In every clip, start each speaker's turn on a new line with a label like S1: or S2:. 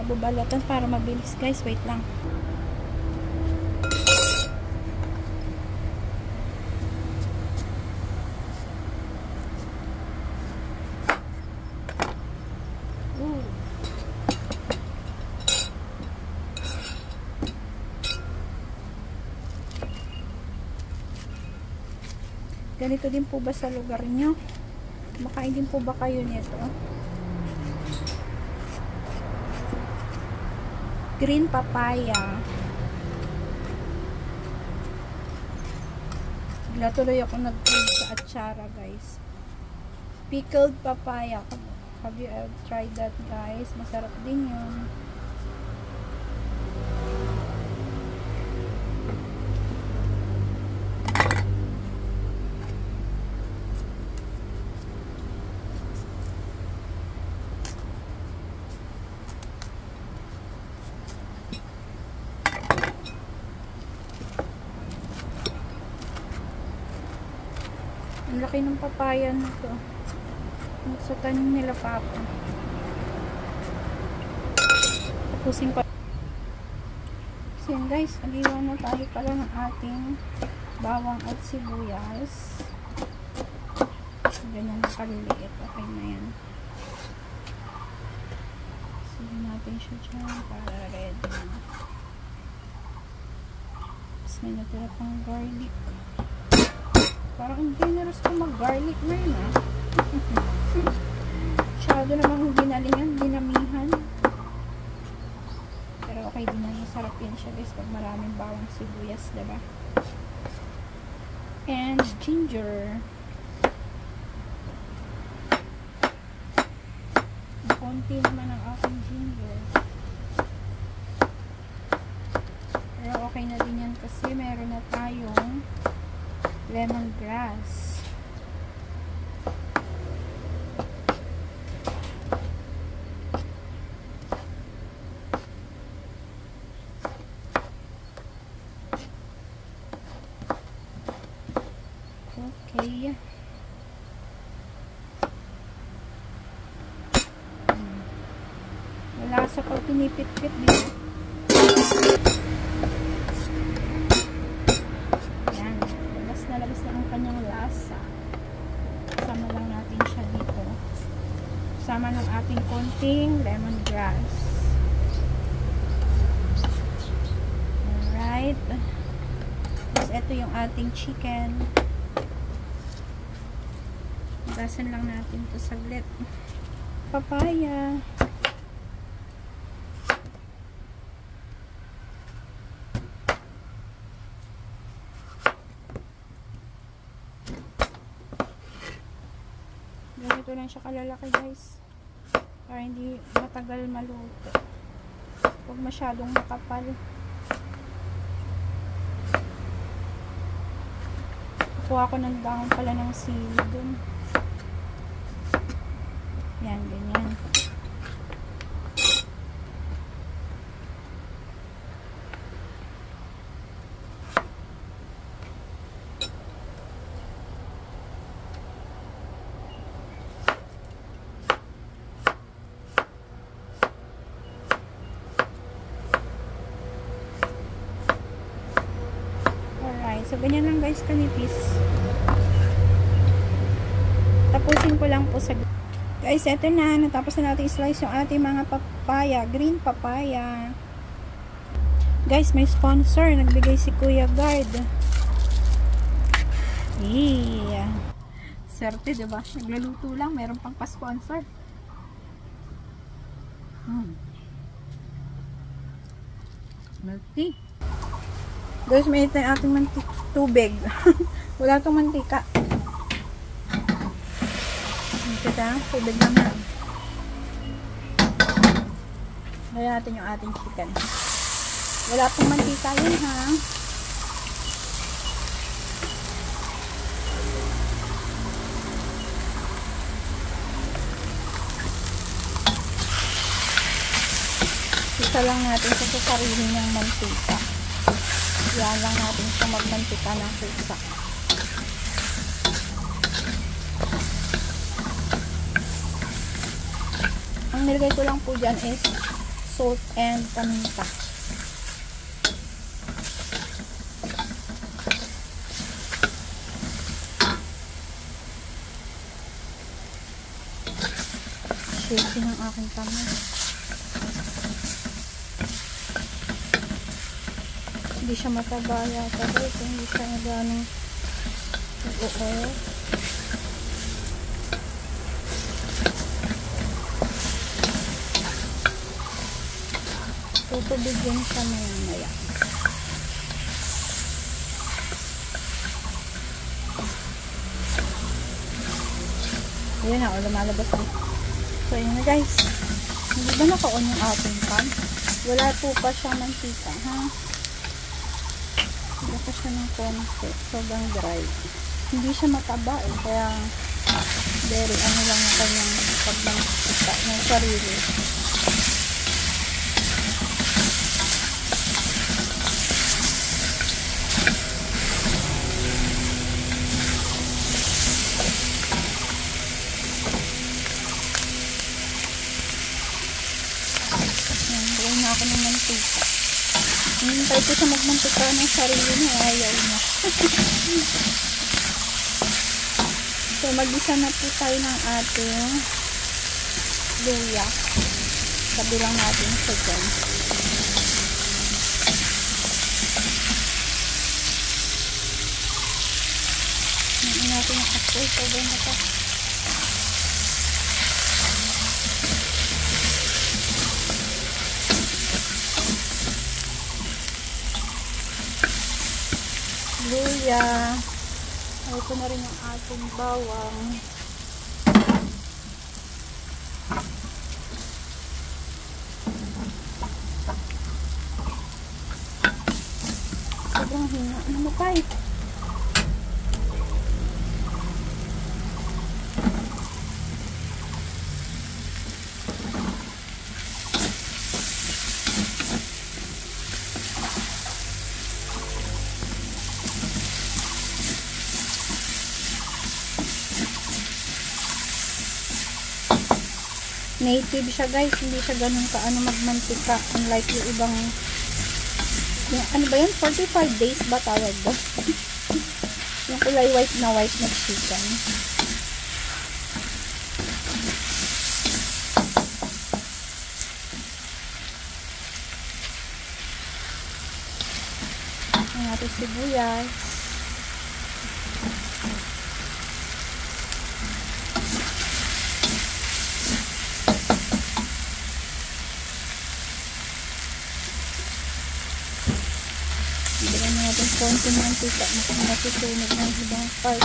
S1: bubalatan para mabilis guys. Wait lang. Ganito din po ba sa lugar nyo? Makain din po ba kayo nito? Green papaya. Bigla tuloy ako nag-food sa atsara guys. Pickled papaya. Have you ever tried that guys? Masarap din yun. Ang laki ng papaya nito. Sa tanim nila papa. Tapusin pa. So yun guys, nag-iwan na tayo pala ng ating bawang at sibuyas. Ganyan na kaliliit. Okay na yan. Sige natin siya dyan para ready na. Tapos may natira pang garlic. Parang generous ko mag-garlic na yun ah. Masyado namang ginalingan, dinamihan. Pero okay din na, masarap yan siya guys pag maraming bawang sibuyas, diba? And ginger. Konti naman ang aking ginger. Pero okay na din yan kasi meron na tayong lemongrass. Okay. Wala sa pag pinipit-pit dito. Labas na ang kanyang lasa. Sama lang natin siya dito. Sama ng ating konting lemongrass. Alright. Tapos ito yung ating chicken. Gasan lang natin ito saglit. Papaya. Ganito lang siya kalalaki guys. Para hindi matagal maluto. Huwag masyadong makapal. Kuha ko ng dahon pala ng sili dun. Yan, ganyan. So, ganyan lang guys kanipis. Tapusin ko lang po sa guys, eto na. Natapos na natin i-slice yung ating mga papaya. Green papaya. Guys, may sponsor. Nagbigay si Kuya Guard. Yeah. Serte, diba? Naglaluto lang. Meron pang pa-sponsor. Milky. Guys, may ito yung ating tubig. Wala itong mantika. Kita, tubig naman. Lagyan natin yung ating chicken. Wala itong mantika yun, ha? Isa lang natin sa sarili niyang mantika. Yan lang natin siya magmantika ng kusa. Ang nilagay ko lang po dyan is salt and paminta. Shaky ng aking kamay. Hindi siya mataba yata guys. Hindi siya ganong nag-o-oil. Tutubigyan siya maya. Ayan na, lumalabas na. So, yun na guys. Hindi ba naka-on yung ating pan? Wala po pa siyang mantika, ha? Wala pa siya ng konti. Sobrang dry. Hindi siya mataba eh. Kaya, very ano lang yung kanyang pagmantika ng sarili. Ako ng mantika. Hinintay ko siya magmantika ng sarili niya. Ayaw niya. So, mag-isa na po tayo ng ating luya. Sabi lang natin siya dyan. Ngayon natin yung apoy. Sobrang na pa. Luya. Ito na rin yung ating bawang. Sobrang hina. Ano mo pa eh? Native siya guys, hindi siya ganun kaano magmantika, unlike yung ibang yung, ano ba yan, 45 days ba tawag ba? Yung kulay white na chicken. Ang ating sibuyas. Bigyan natin konting mantika na masusunog ng ibang part.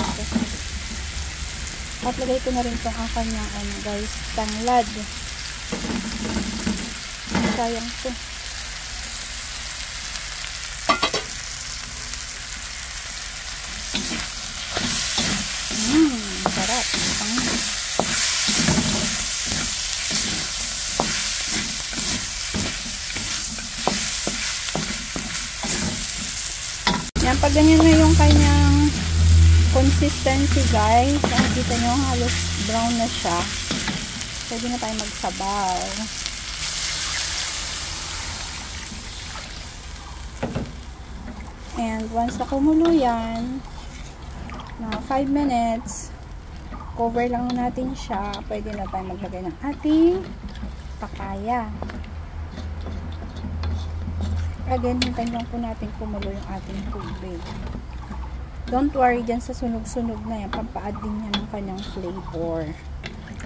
S1: At lagay ko na rin itong aking ano guys, tanglad. Sayang ito. Sarap. Yan, pag ganyan na yung kanyang consistency guys, nakikita nyo halos brown na siya, pwede na tayo magsabaw. And once na kumulo yan, na 5 minutes, cover lang natin siya, pwede na tayo maglagay ng ating papaya. Again, hintayin lang po natin kumulo yung ating tubig. Don't worry dyan sa sunog-sunog na yan. Pampaad din yan ng kanyang flavor.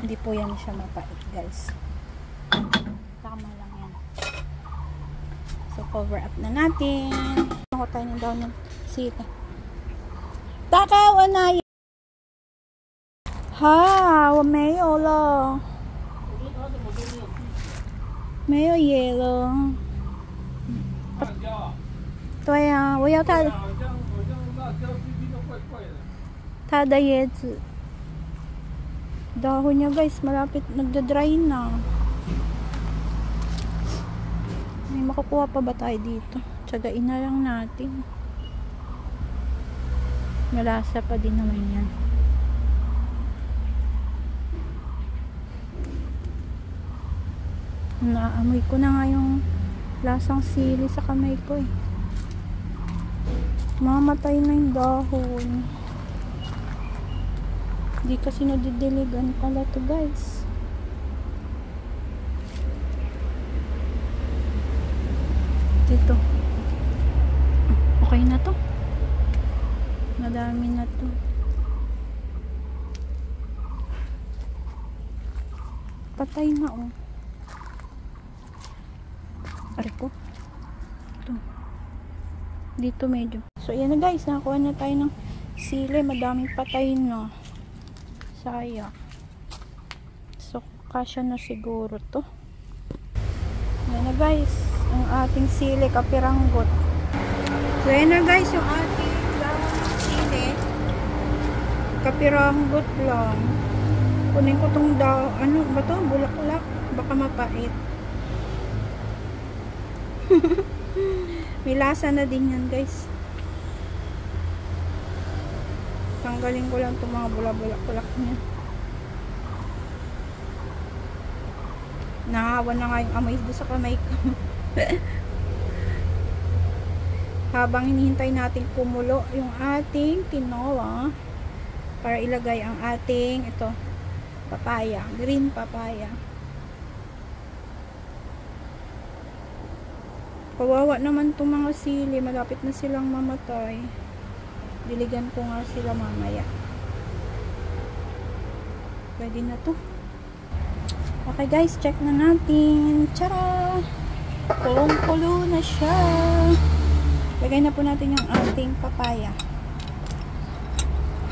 S1: Hindi po yan siya mapait, guys. Tama lang yan. So, cover up na natin. Ako tayo ng daw ng sita. Takaw na yan. Ha, mayo lo. Mayo yellow. 对呀，我要它的椰子 dahon niya guys, malapit nagda-dry na. May makukuha pa ba tayo dito? Tsagain na lang natin. Malasa pa din naman yan. Naamoy ko na nga yung lasang sili sa kamay ko eh. Mamatay na yung dahon. Di kasi nadidiligan pala to guys. Dito. Okay na to. Madami na to. Patay na oh. Ari ko. Ito. Dito medyo. So yan na guys, nakakuha na tayo ng sili. Madaming patay na. Sayang. So kasya na siguro to. Yan na guys, ang ating sili kapiranggot. So yan na guys, yung ating sili kapiranggot lang. Kunin ko tong ano ba to? Bulaklak. Baka mapait. May lasa na din yan guys. Tanggalin ko lang itong mga bulak-bulak niya. Nahawa na nga yung amoy doon sa kamay ko. Habang hinihintay natin kumulo yung ating tinola para ilagay ang ating ito papaya, green papaya. Kawawa naman itong mga sili, malapit na silang mamatay. Diligan ko nga sila mamaya. Pwede na to. Okay guys, check na natin. Tara! Kulong-kulo na siya. Lagay na po natin yung ating papaya.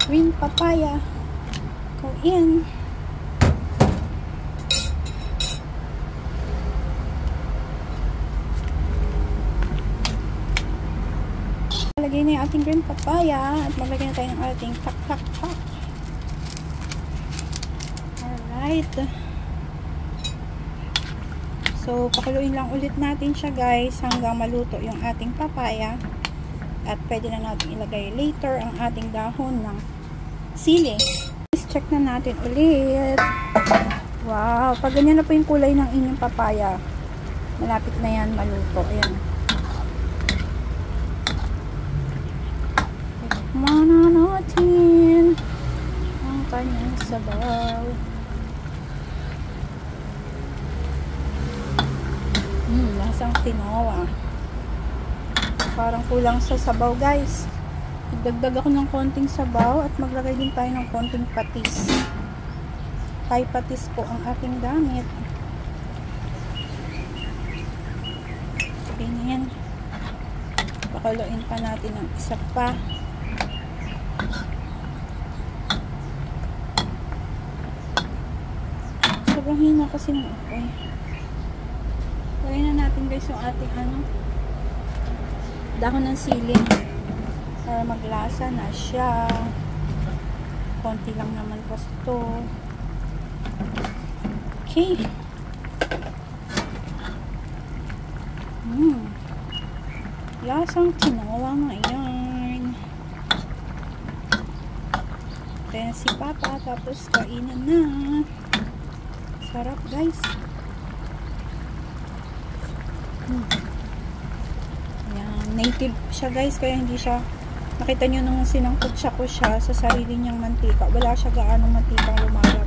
S1: Green papaya. Go in. Lagay na yung ating green papaya at maglagay na tayo ng ating tak-tak-tak. Alright. So, pakuluin lang ulit natin siya guys hanggang maluto yung ating papaya. At pwede na natin ilagay later ang ating dahon ng sili. Let's check na natin ulit. Wow, pag ganyan na po yung kulay ng inyong papaya, malapit na yan maluto. Ayan. Mana natin ang kanyang sabaw. Lasang tinola. Parang kulang sa sabaw guys. Dagdag ako ng konting sabaw at maglagay din tayo ng konting patis. Thai patis po ang ating gamit. Ganyan. Pakuluin pa natin ng isa pa. Sobrang hina kasi ng apoy. Lagay na natin guys yung ating dahon ng sili para maglasa na siya. Konti lang naman kasi ito. Okay. Lasang tinola na yan. Then si Papa, tapos kainan na. Sarap guys. Yan, native siya guys, kaya hindi siya, nakita nyo nung sinangkot siya ko siya sa sarili niyang mantika, wala siya gaano mantikang lumalabas.